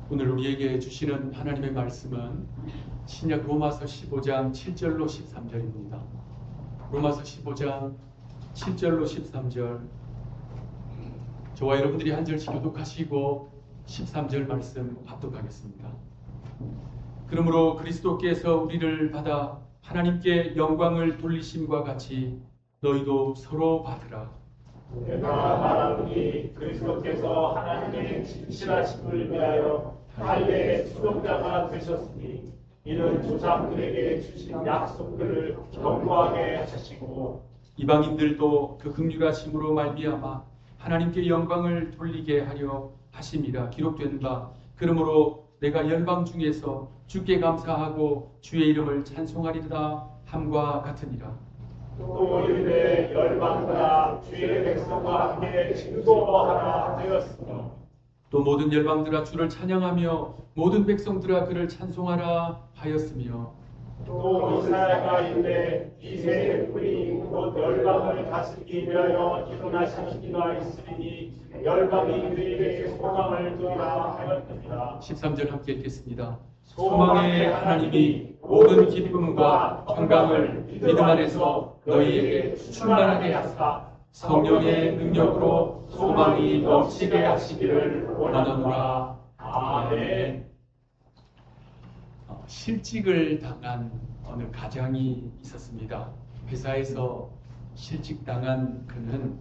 오늘 우리에게 주시는 하나님의 말씀은 신약 로마서 15장 7절로 13절입니다. 로마서 15장 7절로 13절, 저와 여러분들이 한 절씩 교독하시고 13절 말씀 합독하겠습니다. 그러므로 그리스도께서 우리를 받아 하나님께 영광을 돌리심과 같이 너희도 서로 받으라. 내가 말하노니 그리스도께서 하나님의 진실하심을 위하여 할례의 수동자가 되셨으니 이는 조상들에게 주신 약속들을 견고하게 하시고 이방인들도 그 긍휼하심으로 말미암아 하나님께 영광을 돌리게 하려 하심이라 기록된 바, 그러므로 내가 열방 중에서 주께 감사하고 주의 이름을 찬송하리라 함과 같으니라. 또 이르되 열방과 주의 백성과 함께 징조하라 하였으며 또 모든 열방들아 주를 찬양하며 모든 백성들아 그를 찬송하라 하였으며 또 이사야가 이르되 이 세대 뿌리 곧 열방을 다스리기 위하여 일어나신 이가 있으리니 열방이 그에게 소망을 두리라 하였느니라. 13절 함께 읽겠습니다. 소망의 하나님이 모든 기쁨과 평강을 믿음 안에서 너희에게 충만하게 하사 성령의 능력으로 소망이 넘치게 하시기를 원하노라. 아멘. 실직을 당한 어느 가장이 있었습니다. 회사에서 실직당한 그는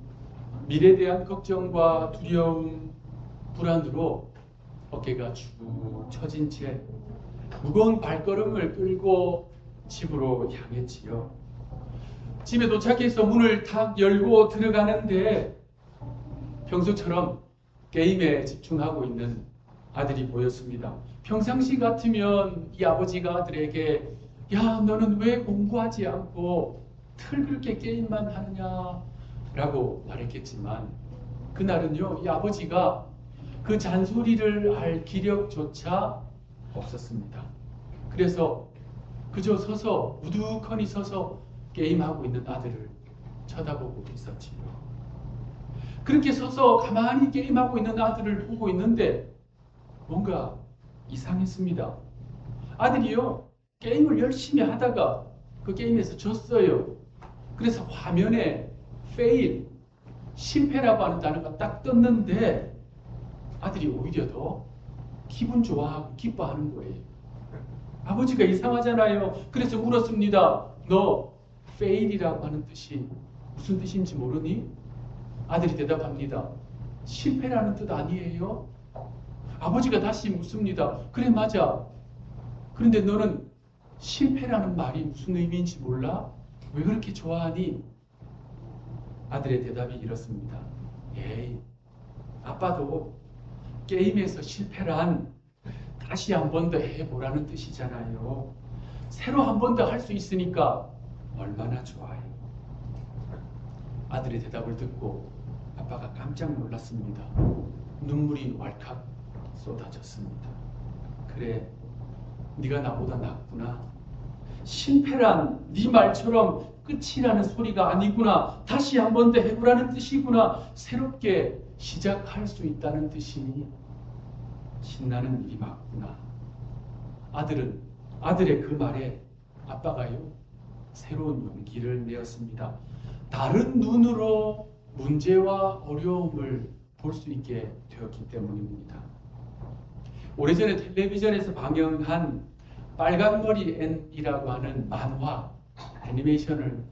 미래에 대한 걱정과 두려움, 불안으로 어깨가 축 처진 채 무거운 발걸음을 끌고 집으로 향했지요. 집에 도착해서 문을 탁 열고 들어가는데 평소처럼 게임에 집중하고 있는 아들이 보였습니다. 평상시 같으면 이 아버지가 아들에게 야, 너는 왜 공부하지 않고 틀그렇게 게임만 하느냐 라고 말했겠지만, 그날은요, 이 아버지가 그 잔소리를 할 기력조차 없었습니다. 그래서 그저 서서 우두커니 서서 게임하고 있는 아들을 쳐다보고 있었지요. 그렇게 서서 가만히 게임하고 있는 아들을 보고 있는데 뭔가 이상했습니다. 아들이요, 게임을 열심히 하다가 그 게임에서 졌어요. 그래서 화면에 fail, 실패라고 하는 단어가 딱 떴는데 아들이 오히려 더 기분 좋아하고 기뻐하는 거예요. 아버지가 이상하잖아요. 그래서 물었습니다. 너 fail이라고 하는 뜻이 무슨 뜻인지 모르니? 아들이 대답합니다. 실패라는 뜻 아니에요? 아버지가 다시 묻습니다. 그래, 맞아. 그런데 너는 실패라는 말이 무슨 의미인지 몰라? 왜 그렇게 좋아하니? 아들의 대답이 이렇습니다. 에이, 아빠도 게임에서 실패란 다시 한 번 더 해보라는 뜻이잖아요. 새로 한 번 더 할 수 있으니까 얼마나 좋아요. 아들의 대답을 듣고 아빠가 깜짝 놀랐습니다. 눈물이 왈칵 쏟아졌습니다. 그래, 네가 나보다 낫구나. 실패란 네 말처럼 끝이라는 소리가 아니구나. 다시 한 번 더 해보라는 뜻이구나. 새롭게 시작할 수 있다는 뜻이 신나는 일이 맞구나. 아들의 그 말에 아빠가요, 새로운 용기를 내었습니다. 다른 눈으로 문제와 어려움을 볼 수 있게 되었기 때문입니다. 오래전에 텔레비전에서 방영한 빨간머리 앤이라고 하는 만화, 애니메이션을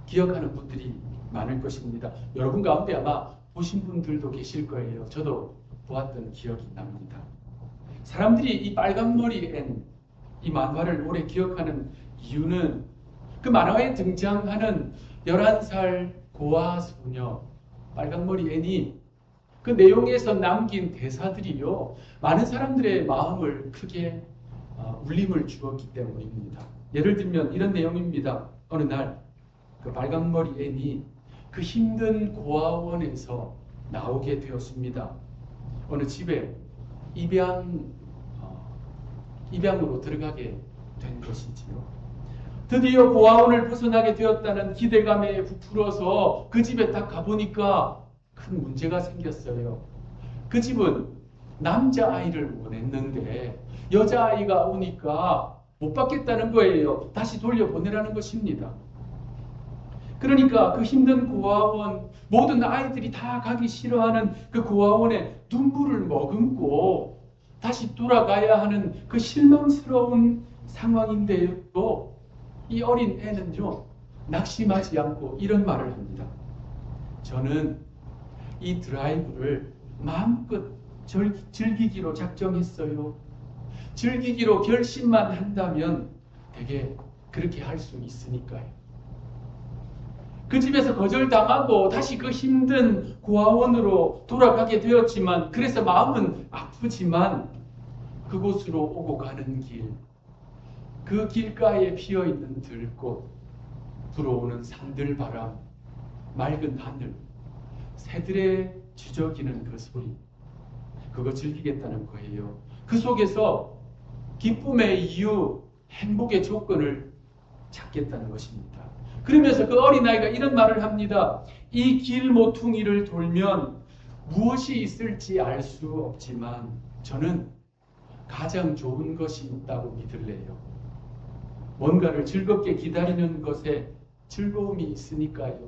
기억하는 분들이 많을 것입니다. 여러분 가운데 아마 보신 분들도 계실 거예요. 저도 보았던 기억이 납니다. 사람들이 이 빨간머리 앤, 이 만화를 오래 기억하는 이유는 그 만화에 등장하는 11살 고아 소녀 빨간머리 앤이 그 내용에서 남긴 대사들이요, 많은 사람들의 마음을 크게 울림을 주었기 때문입니다. 예를 들면 이런 내용입니다. 어느 날 그 빨간머리 앤이 그 힘든 고아원에서 나오게 되었습니다. 어느 집에 입양으로 들어가게 된 것이지요. 드디어 고아원을 벗어나게 되었다는 기대감에 부풀어서 그 집에 딱 가보니까 큰 문제가 생겼어요. 그 집은 남자아이를 원했는데 여자아이가 오니까 못 받겠다는 거예요. 다시 돌려보내라는 것입니다. 그러니까 그 힘든 고아원, 모든 아이들이 다 가기 싫어하는 그 고아원에 눈물을 머금고 다시 돌아가야 하는 그 실망스러운 상황인데도 이 어린 애는요, 낙심하지 않고 이런 말을 합니다. 저는 이 드라이브를 마음껏 즐기기로 작정했어요. 즐기기로 결심만 한다면 되게 그렇게 할 수 있으니까요. 그 집에서 거절당하고 다시 그 힘든 고아원으로 돌아가게 되었지만, 그래서 마음은 아프지만 그곳으로 오고 가는 길, 그 길가에 피어있는 들꽃, 불어오는 산들바람, 맑은 하늘, 새들의 지저귀는 그 소리, 그거 즐기겠다는 거예요. 그 속에서 기쁨의 이유, 행복의 조건을 찾겠다는 것입니다. 그러면서 그 어린아이가 이런 말을 합니다. 이 길 모퉁이를 돌면 무엇이 있을지 알 수 없지만 저는 가장 좋은 것이 있다고 믿을래요. 뭔가를 즐겁게 기다리는 것에 즐거움이 있으니까요.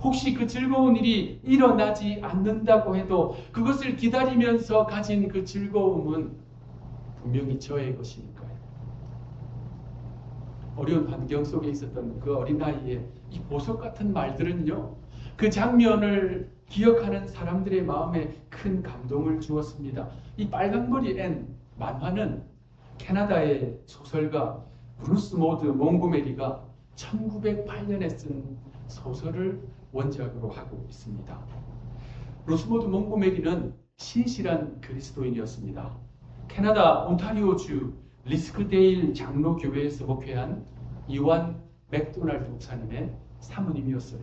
혹시 그 즐거운 일이 일어나지 않는다고 해도 그것을 기다리면서 가진 그 즐거움은 분명히 저의 것이니까요. 어려운 환경 속에 있었던 그 어린아이의 이 보석 같은 말들은요, 그 장면을 기억하는 사람들의 마음에 큰 감동을 주었습니다. 이 빨강머리 앤 만화는 캐나다의 소설가 브루스 모드 몽고메리가 1908년에 쓴 소설을 원작으로 하고 있습니다. 브루스 모드 몽고메리는 신실한 그리스도인이었습니다. 캐나다 온타리오주 리스크데일 장로교회에서 목회한 이완 맥도날드 목사님의 사모님이었어요.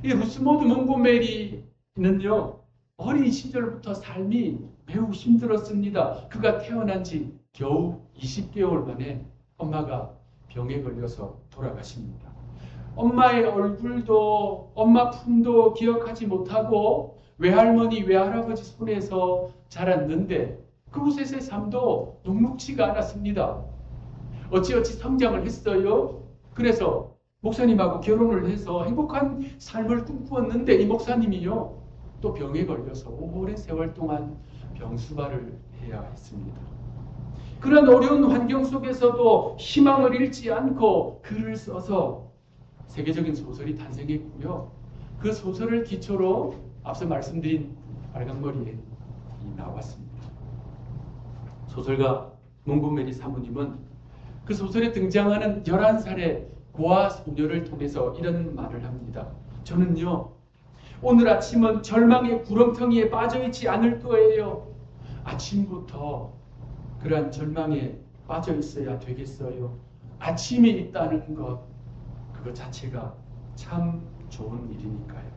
이 루스모드 몽고메리는요, 어린 시절부터 삶이 매우 힘들었습니다. 그가 태어난 지 겨우 20개월 만에 엄마가 병에 걸려서 돌아가십니다. 엄마의 얼굴도 엄마 품도 기억하지 못하고 외할머니 외할아버지 손에서 자랐는데 그곳에서의 삶도 녹록지가 않았습니다. 어찌어찌 성장을 했어요. 그래서 목사님하고 결혼을 해서 행복한 삶을 꿈꾸었는데 이 목사님이요, 또 병에 걸려서 오랜 세월 동안 병수발을 해야 했습니다. 그런 어려운 환경 속에서도 희망을 잃지 않고 글을 써서 세계적인 소설이 탄생했고요. 그 소설을 기초로 앞서 말씀드린 빨강머리에 나왔습니다. 소설가 몽고메리 사모님은 그 소설에 등장하는 11살의 고아 소녀를 통해서 이런 말을 합니다. 저는요, 오늘 아침은 절망의 구렁텅이에 빠져있지 않을 거예요. 아침부터 그러한 절망에 빠져 있어야 되겠어요. 아침이 있다는 것, 그것 자체가 참 좋은 일이니까요.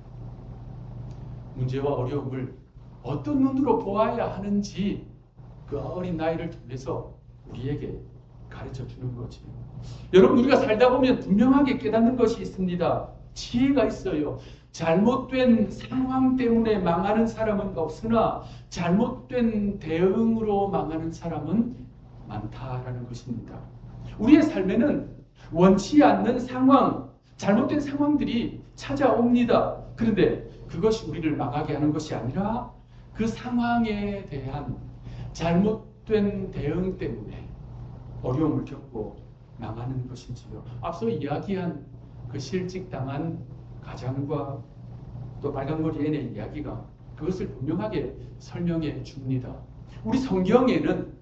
문제와 어려움을 어떤 눈으로 보아야 하는지 그 어린 나이를 통해서 우리에게 가르쳐 주는 거지. 여러분, 우리가 살다 보면 분명하게 깨닫는 것이 있습니다. 지혜가 있어요. 잘못된 상황 때문에 망하는 사람은 없으나 잘못된 대응으로 망하는 사람은 많다라는 것입니다. 우리의 삶에는 원치 않는 상황, 잘못된 상황들이 찾아옵니다. 그런데 그것이 우리를 망하게 하는 것이 아니라 그 상황에 대한 잘못된 대응 때문에 어려움을 겪고 망하는 것인지요. 앞서 이야기한 그 실직당한 가장과 또 빨강머리 앤의 이야기가 그것을 분명하게 설명해 줍니다. 우리 성경에는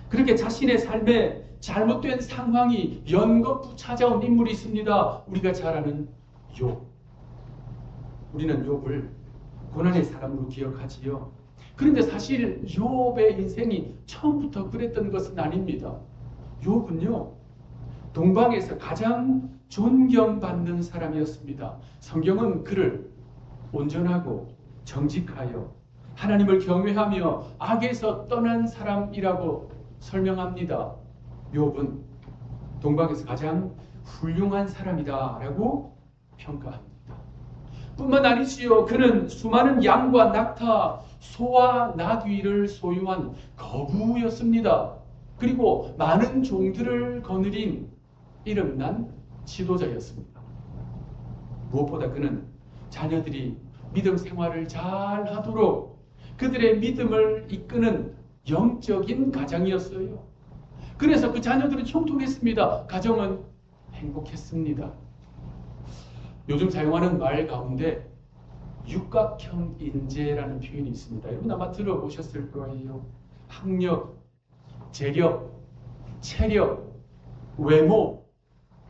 그렇게 자신의 삶에 잘못된 상황이 연거푸 찾아온 인물이 있습니다. 우리가 잘 아는 욥. 우리는 욥을 고난의 사람으로 기억하지요. 그런데 사실 욥의 인생이 처음부터 그랬던 것은 아닙니다. 욥은요, 동방에서 가장 존경받는 사람이었습니다. 성경은 그를 온전하고 정직하여 하나님을 경외하며 악에서 떠난 사람이라고 설명합니다. 욥은 동방에서 가장 훌륭한 사람이다라고 평가합니다. 뿐만 아니지요. 그는 수많은 양과 낙타, 소와 나귀를 소유한 거부였습니다. 그리고 많은 종들을 거느린 이름난 지도자였습니다. 무엇보다 그는 자녀들이 믿음 생활을 잘 하도록 그들의 믿음을 이끄는 영적인 가장이었어요. 그래서 그 자녀들은 형통했습니다. 가정은 행복했습니다. 요즘 사용하는 말 가운데 육각형 인재라는 표현이 있습니다. 여러분 아마 들어보셨을 거예요. 학력, 재력, 체력, 외모,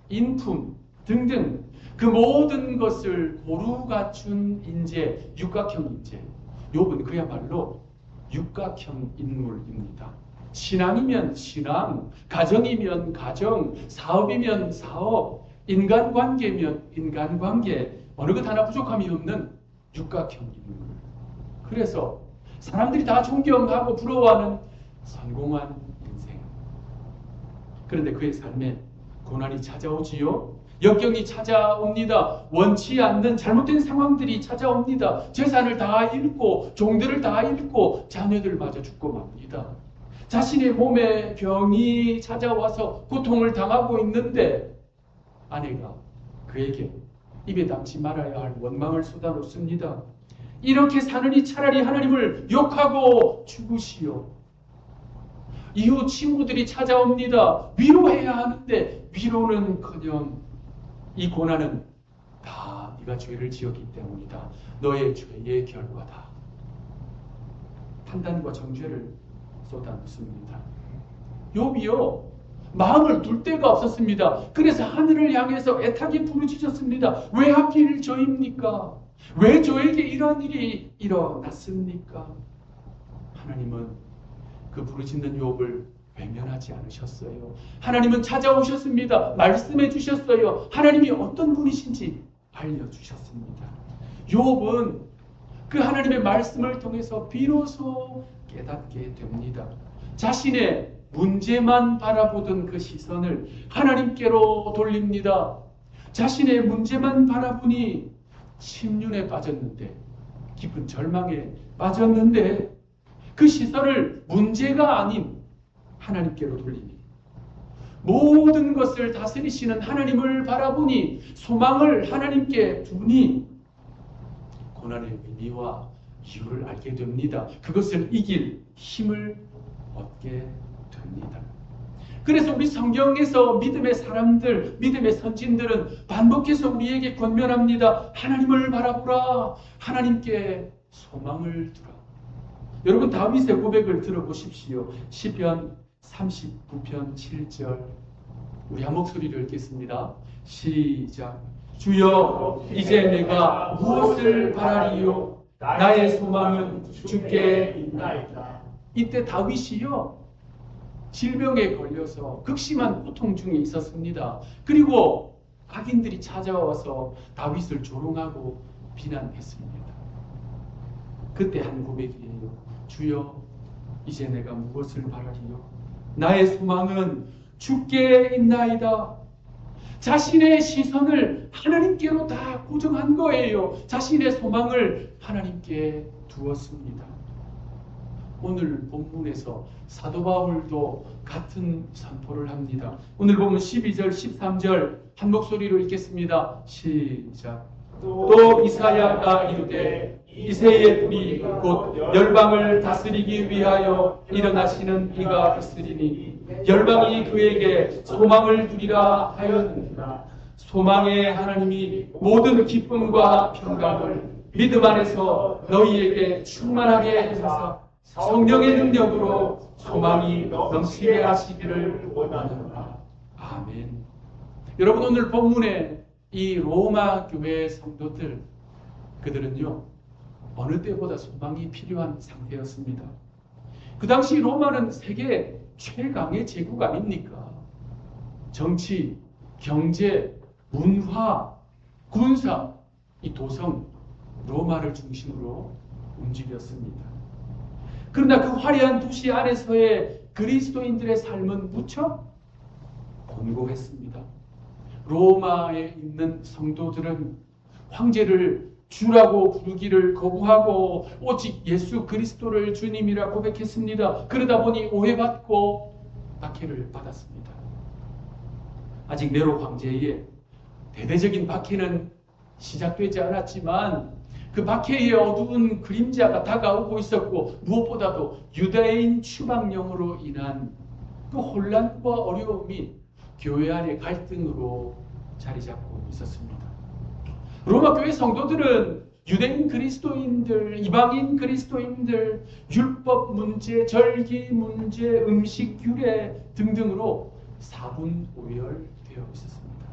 인품 등등 그 모든 것을 고루 갖춘 인재, 육각형 인재. 욥은 그야말로 육각형 인물입니다. 신앙이면 신앙, 가정이면 가정, 사업이면 사업, 인간관계면 인간관계, 어느 것 하나 부족함이 없는 육각형 인물. 그래서 사람들이 다 존경하고 부러워하는 성공한 인생. 그런데 그의 삶에 고난이 찾아오지요. 역경이 찾아옵니다. 원치 않는 잘못된 상황들이 찾아옵니다. 재산을 다 잃고 종들을 다 잃고 자녀들마저 죽고 맙니다. 자신의 몸에 병이 찾아와서 고통을 당하고 있는데 아내가 그에게 입에 담지 말아야 할 원망을 쏟아놓습니다. 이렇게 사느니 차라리 하나님을 욕하고 죽으시오. 이후 친구들이 찾아옵니다. 위로해야 하는데 위로는커녕 이 고난은 다 네가 죄를 지었기 때문이다. 너의 죄의 결과다. 판단과 정죄를 쏟아놓습니다. 욥이요 마음을 둘 데가 없었습니다. 그래서 하늘을 향해서 애타게 부르짖었습니다. 왜 하필 저입니까? 왜 저에게 이런 일이 일어났습니까? 하나님은 그 부르짖는 욥을 외면하지 않으셨어요. 하나님은 찾아오셨습니다. 말씀해 주셨어요. 하나님이 어떤 분이신지 알려주셨습니다. 욥은 그 하나님의 말씀을 통해서 비로소 깨닫게 됩니다. 자신의 문제만 바라보던 그 시선을 하나님께로 돌립니다. 자신의 문제만 바라보니 침륜에 빠졌는데, 깊은 절망에 빠졌는데 그 시선을 문제가 아닌 하나님께로 돌리니 모든 것을 다스리시는 하나님을 바라보니 소망을 하나님께 두니 고난의 의미와 이유를 알게 됩니다. 그것을 이길 힘을 얻게 됩니다. 그래서 우리 성경에서 믿음의 사람들, 믿음의 선진들은 반복해서 우리에게 권면합니다. 하나님을 바라보라. 하나님께 소망을 두라. 여러분 다윗의 고백을 들어보십시오. 시편 39편 7절 우리 한 목소리를 읽겠습니다. 시작. 주여 이제 내가 무엇을 바라리요? 나의 소망은 주께 있나이다. 이때 다윗이요 질병에 걸려서 극심한 고통 중에 있었습니다. 그리고 악인들이 찾아와서 다윗을 조롱하고 비난했습니다. 그때 한 고백이에요. 주여 이제 내가 무엇을 바라리요? 나의 소망은 주께 있나이다. 자신의 시선을 하나님께로 다 고정한 거예요. 자신의 소망을 하나님께 두었습니다. 오늘 본문에서 사도 바울도 같은 선포를 합니다. 오늘 보면 12절 13절 한 목소리로 읽겠습니다. 시작. 또 이사야가 이르되 이새의 불이 곧 열방을 다스리기 위하여 일어나시는 이가 있으리니 열방이 그에게 소망을 두리라 하였느니라. 소망의 하나님이 모든 기쁨과 평강을 믿음 안에서 너희에게 충만하게 하사 성령의 능력으로 소망이 넘치게 하시기를 원하노라. 아멘. 여러분 오늘 본문에 이 로마 교회 성도들 그들은요 어느 때보다 소망이 필요한 상태였습니다. 그 당시 로마는 세계 최강의 제국 아닙니까? 정치, 경제, 문화, 군사 이 도성 로마를 중심으로 움직였습니다. 그러나 그 화려한 도시 안에서의 그리스도인들의 삶은 무척 곤고했습니다. 로마에 있는 성도들은 황제를 주라고 부르기를 거부하고 오직 예수 그리스도를 주님이라 고백했습니다. 그러다 보니 오해받고 박해를 받았습니다. 아직 네로 황제의 대대적인 박해는 시작되지 않았지만 그 박해의 어두운 그림자가 다가오고 있었고, 무엇보다도 유대인 추방령으로 인한 그 혼란과 어려움이 교회 안의 갈등으로 자리 잡고 있었습니다. 로마 교회 성도들은 유대인 그리스도인들, 이방인 그리스도인들, 율법 문제, 절기 문제, 음식 규례 등등으로 사분오열되어 있었습니다.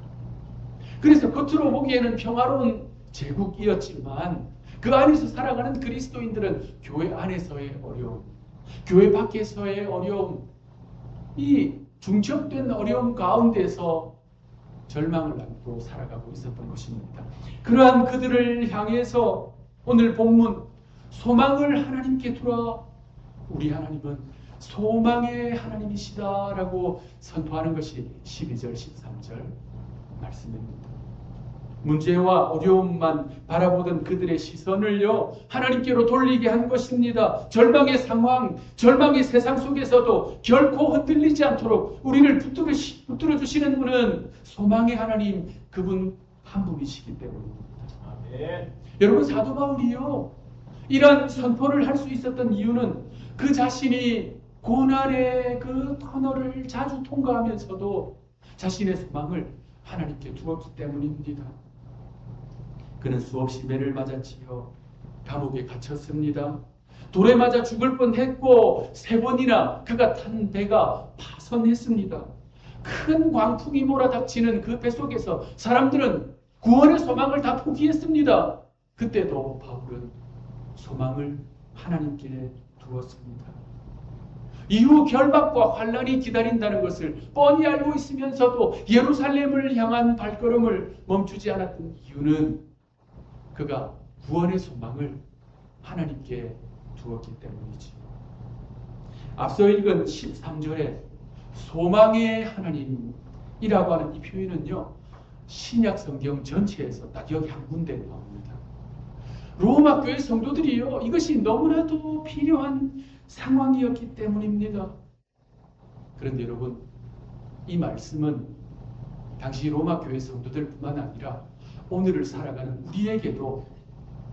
그래서 겉으로 보기에는 평화로운 제국이었지만 그 안에서 살아가는 그리스도인들은 교회 안에서의 어려움, 교회 밖에서의 어려움, 이 중첩된 어려움 가운데서 절망을 안고 살아가고 있었던 것입니다. 그러한 그들을 향해서 오늘 본문 소망을 하나님께 두라, 우리 하나님은 소망의 하나님이시다라고 선포하는 것이 12절 13절 말씀입니다. 문제와 어려움만 바라보던 그들의 시선을요 하나님께로 돌리게 한 것입니다. 절망의 상황, 절망의 세상 속에서도 결코 흔들리지 않도록 우리를 붙들어 주시는 분은 소망의 하나님, 그분 한 분이시기 때문입니다. 아멘. 여러분, 사도 바울이요 이런 선포를 할 수 있었던 이유는 그 자신이 고난의 그 터널을 자주 통과하면서도 자신의 소망을 하나님께 두었기 때문입니다. 그는 수없이 매를 맞았지요. 감옥에 갇혔습니다. 돌에 맞아 죽을 뻔했고 3번이나 그가 탄 배가 파손했습니다. 큰 광풍이 몰아닥치는 그 배 속에서 사람들은 구원의 소망을 다 포기했습니다. 그때도 바울은 소망을 하나님께 두었습니다. 이후 결박과 환란이 기다린다는 것을 뻔히 알고 있으면서도 예루살렘을 향한 발걸음을 멈추지 않았던 이유는 그가 구원의 소망을 하나님께 두었기 때문이지. 앞서 읽은 13절에 소망의 하나님이라고 하는 이 표현은요 신약 성경 전체에서 딱 여기 한 군데 나옵니다. 로마 교회 성도들이요 이것이 너무나도 필요한 상황이었기 때문입니다. 그런데 여러분, 이 말씀은 당시 로마 교회 성도들뿐만 아니라 오늘을 살아가는 우리에게도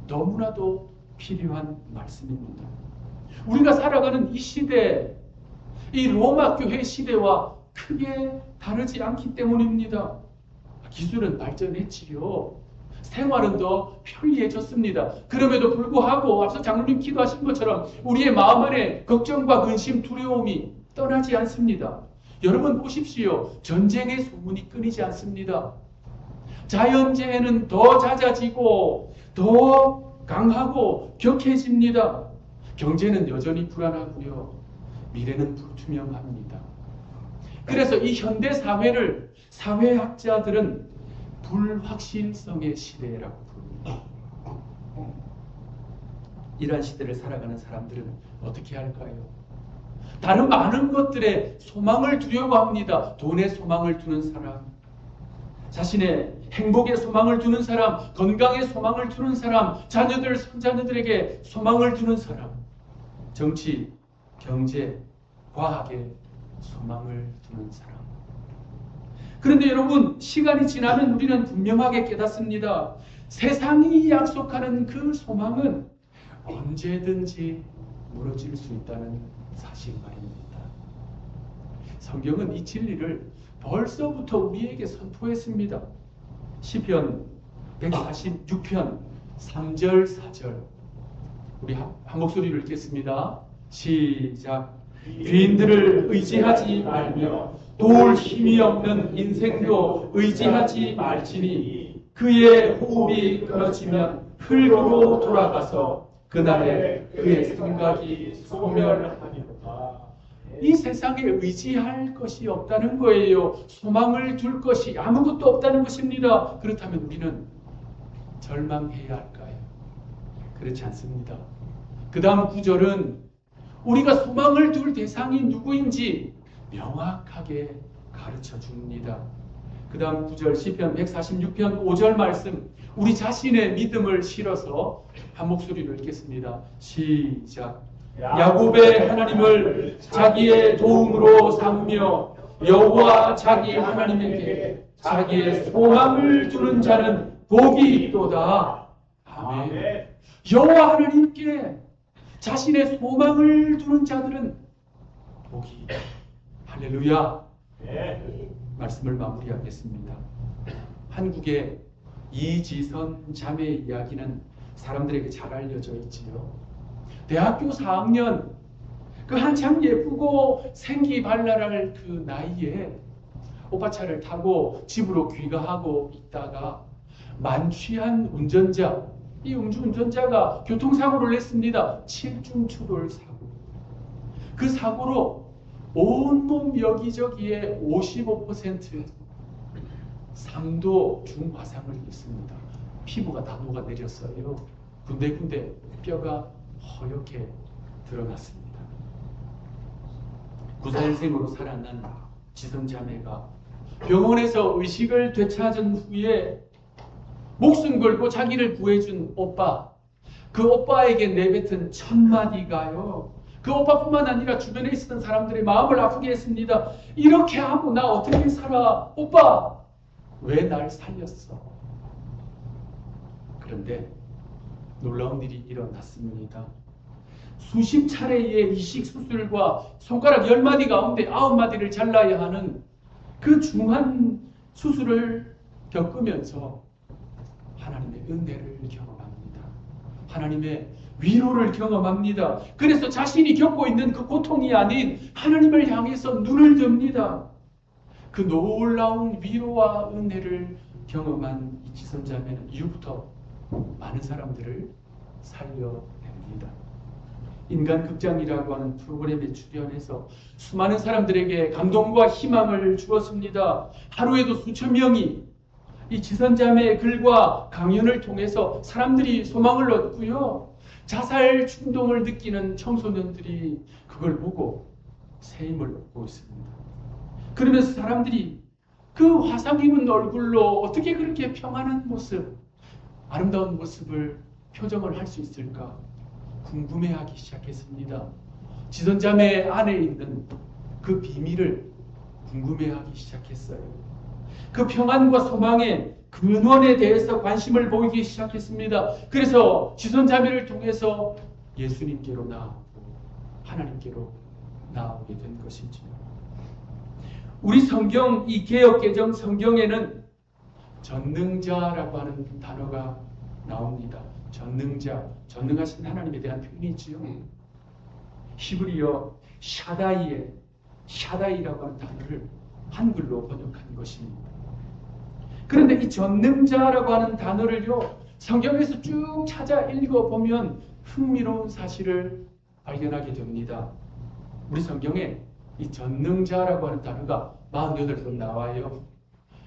너무나도 필요한 말씀입니다. 우리가 살아가는 이 시대, 이 로마 교회 시대와 크게 다르지 않기 때문입니다. 기술은 발전했지요. 생활은 더 편리해졌습니다. 그럼에도 불구하고 앞서 장로님 기도하신 것처럼 우리의 마음 안에 걱정과 근심, 두려움이 떠나지 않습니다. 여러분 보십시오. 전쟁의 소문이 끊이지 않습니다. 자연재해는 더 잦아지고 더 강하고 격해집니다. 경제는 여전히 불안하고요. 미래는 불투명합니다. 그래서 이 현대 사회를 사회학자들은 불확실성의 시대라고 부릅니다. 이러한 시대를 살아가는 사람들은 어떻게 할까요? 다른 많은 것들에 소망을 두려고 합니다. 돈에 소망을 두는 사람, 자신의 행복에 소망을 두는 사람, 건강에 소망을 두는 사람, 자녀들, 손자녀들에게 소망을 두는 사람, 정치, 경제, 과학에 소망을 두는 사람. 그런데 여러분, 시간이 지나면 우리는 분명하게 깨닫습니다. 세상이 약속하는 그 소망은 언제든지 무너질 수 있다는 사실 말입니다. 성경은 이 진리를 벌써부터 우리에게 선포했습니다. 시편 146편 3절 4절 우리 한 목소리를 읽겠습니다. 시작. 귀인들을 의지하지 말며 도울 힘이 없는 인생도 의지하지 말지니 그의 호흡이 끊어지면 흙으로 돌아가서 그날에 그의 생각이 소멸하리로다. 이 세상에 의지할 것이 없다는 거예요. 소망을 둘 것이 아무것도 없다는 것입니다. 그렇다면 우리는 절망해야 할까요? 그렇지 않습니다. 그 다음 구절은 우리가 소망을 둘 대상이 누구인지 명확하게 가르쳐 줍니다. 그 다음 9절 시편 146편 5절 말씀 우리 자신의 믿음을 실어서 한 목소리로 읽겠습니다. 시작. 야곱의 하나님을 자기의 도움으로 삼으며 여호와 자기 하나님에게 자기의 소망을 두는 자는 복이 있도다. 아멘. 여호와 하나님께 자신의 소망을 두는 자들은 복이. 할렐루야. 말씀을 마무리하겠습니다. 한국의 이지선 자매 이야기는 사람들에게 잘 알려져 있지요. 대학교 4학년 그 한참 예쁘고 생기발랄할 그 나이에 오빠 차를 타고 집으로 귀가하고 있다가 만취한 운전자, 이 음주운전자가 교통사고를 냈습니다. 7중 추돌 사고. 그 사고로 온몸 여기저기에 55% 상도 중화상을 입습니다. 피부가 다 녹아내렸어요. 군데군데 뼈가 허옇게 드러났습니다. 9살생으로 살아난 지선자매가 병원에서 의식을 되찾은 후에 목숨 걸고 자기를 구해준 오빠, 그 오빠에게 내뱉은 첫마디가요, 그 오빠뿐만 아니라 주변에 있었던 사람들의 마음을 아프게 했습니다. 이렇게 하고 나 어떻게 살아? 오빠, 왜 날 살렸어? 그런데 놀라운 일이 일어났습니다. 수십 차례의 이식 수술과 손가락 10마디 가운데 9마디를 잘라야 하는 그 중한 수술을 겪으면서 하나님의 은혜를 경험합니다. 하나님의 위로를 경험합니다. 그래서 자신이 겪고 있는 그 고통이 아닌 하나님을 향해서 눈을 듭니다. 그 놀라운 위로와 은혜를 경험한 이 지선자매는 이후부터 많은 사람들을 살려냅니다. 인간극장이라고 하는 프로그램에 출연해서 수많은 사람들에게 감동과 희망을 주었습니다. 하루에도 수천 명이 이 지선자매의 글과 강연을 통해서 사람들이 소망을 얻고요. 자살 충동을 느끼는 청소년들이 그걸 보고 새 힘을 얻고 있습니다. 그러면서 사람들이 그 화상 입은 얼굴로 어떻게 그렇게 평안한 모습, 아름다운 모습을 표정을 할 수 있을까 궁금해하기 시작했습니다. 지선자매 안에 있는 그 비밀을 궁금해하기 시작했어요. 그 평안과 소망의 근원에 대해서 관심을 보이기 시작했습니다. 그래서 지선자매를 통해서 예수님께로 나아오고 하나님께로 나아오게 된 것이지요. 우리 성경, 이 개역개정 성경에는 전능자라고 하는 단어가 나옵니다. 전능자, 전능하신 하나님에 대한 표현이지요. 히브리어 샤다이라고 하는 단어를 한글로 번역한 것입니다. 그런데 이 전능자라고 하는 단어를요, 성경에서 쭉 찾아 읽어보면 흥미로운 사실을 발견하게 됩니다. 우리 성경에 이 전능자라고 하는 단어가 48번 나와요.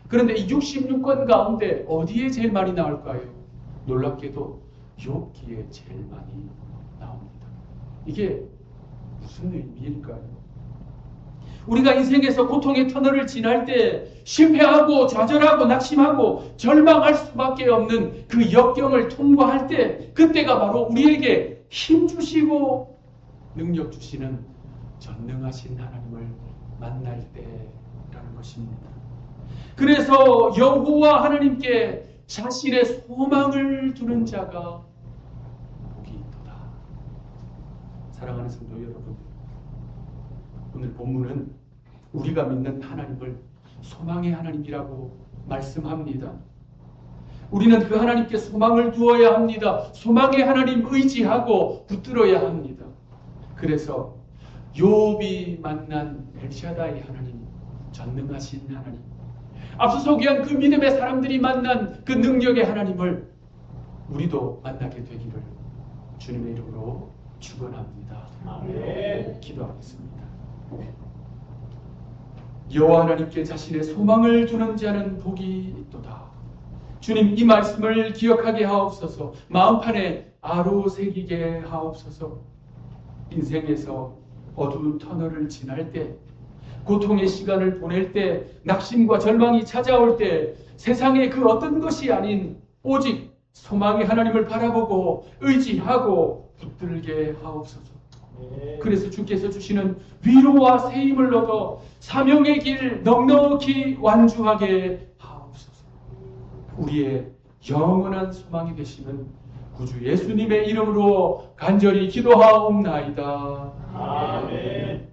그런데 이 66권 가운데 어디에 제일 많이 나올까요? 놀랍게도 욥기에 제일 많이 나옵니다. 이게 무슨 의미일까요? 우리가 인생에서 고통의 터널을 지날 때 실패하고 좌절하고 낙심하고 절망할 수밖에 없는 그 역경을 통과할 때 그때가 바로 우리에게 힘 주시고 능력 주시는 전능하신 하나님을 만날 때라는 것입니다. 그래서 여호와 하나님께 자신의 소망을 두는 자가 복이 있도다. 사랑하는 성도 여러분, 오늘 본문은 우리가 믿는 하나님을 소망의 하나님이라고 말씀합니다. 우리는 그 하나님께 소망을 두어야 합니다. 소망의 하나님 의지하고 붙들어야 합니다. 그래서 욥이 만난 엘샤다이 하나님, 전능하신 하나님, 앞서 소개한 그 믿음의 사람들이 만난 그 능력의 하나님을 우리도 만나게 되기를 주님의 이름으로 축원합니다. 아멘. 기도하겠습니다. 여호와 하나님께 자신의 소망을 두는 자는 복이 있도다. 주님, 이 말씀을 기억하게 하옵소서. 마음판에 아로새기게 하옵소서. 인생에서 어두운 터널을 지날 때 고통의 시간을 보낼 때, 낙심과 절망이 찾아올 때 세상의 그 어떤 것이 아닌 오직 소망의 하나님을 바라보고 의지하고 붙들게 하옵소서. 그래서 주께서 주시는 위로와 새 힘을 얻어 사명의 길 넉넉히 완주하게 하옵소서. 우리의 영원한 소망이 되시는 구주 예수님의 이름으로 간절히 기도하옵나이다. 아멘.